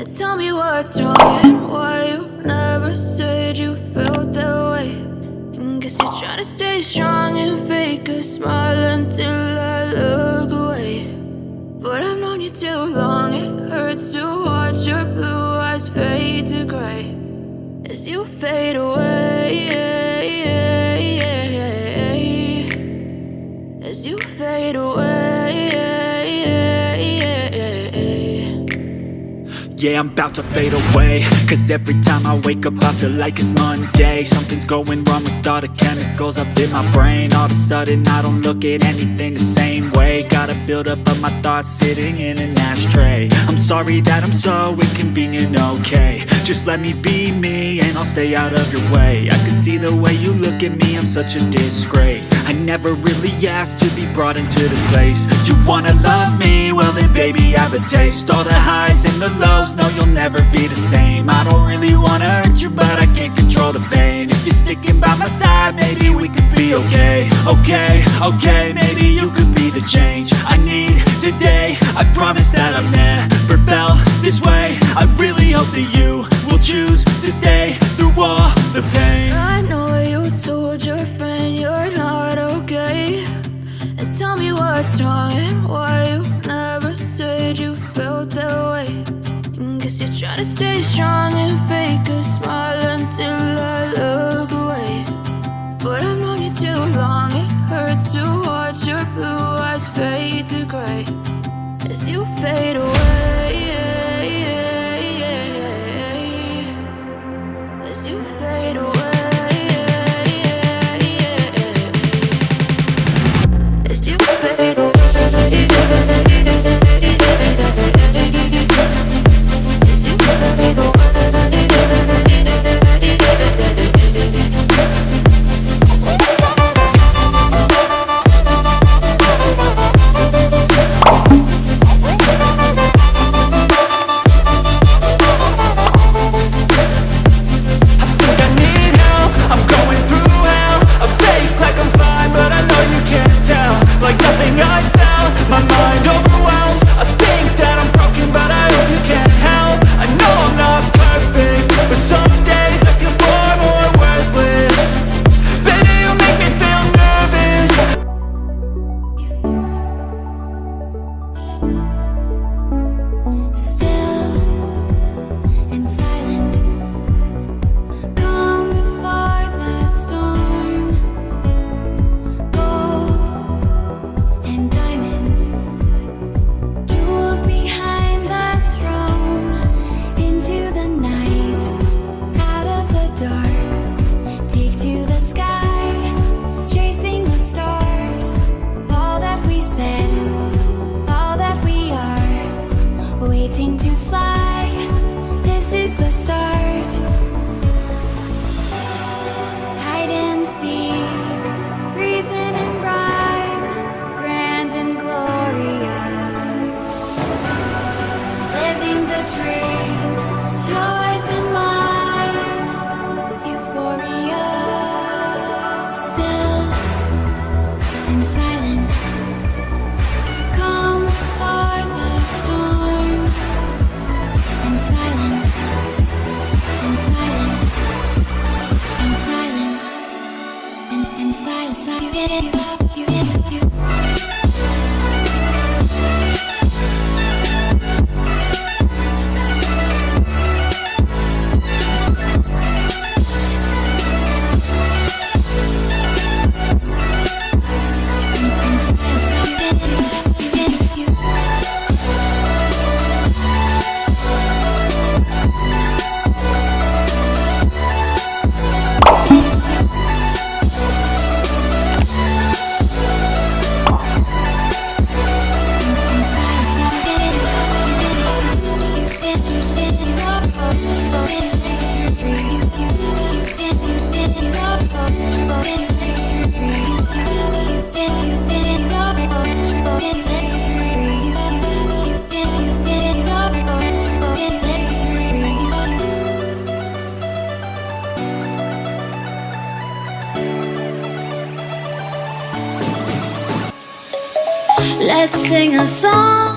And tell me what's wrong and why you never said you felt that way. And guess you're trying to stay strong and fake a smile until I look away. But I've known you too long, it hurts to watch your blue eyes fade to gray as you fade away, as you fade away. Yeah, I'm about to fade away, cause every time I wake up I feel like it's Monday. Something's going wrong with all the chemicals up in my brain. All of a sudden I don't look at anything the same way. Gotta build up of my thoughts sitting in an ashtray. I'm sorry that I'm so inconvenient, okay. Just let me be me and I'll stay out of your way. I can see the way you look at me, I'm such a disgrace. I never really asked to be brought into this place. You wanna love me? Well then baby have a taste. All the highs and the lows, no, you'll never be the same. I don't really wanna hurt you, but I can't control the pain. If you're sticking by my side, maybe we could be okay. Okay, maybe you could be the change I need today. I promise that I've never felt this way. I really hope that you will choose to stay through all the pain. I know you told your friend you're not okay. And tell me what's wrong and why you never said you felt that way. Guess you're trying to stay strong and fake a smile until I look away. But I've known you too long, it hurts to watch your blue eyes fade to gray as you fade away, as you fade away, as you fade away. Waiting to fly, this is the start. Hide and seek, reason and rhyme, grand and glorious. Living the dream, yours and mine, euphoria. Still and silent, calm before the storm. And silent, and silent, and silent, and silent, you Let's sing a song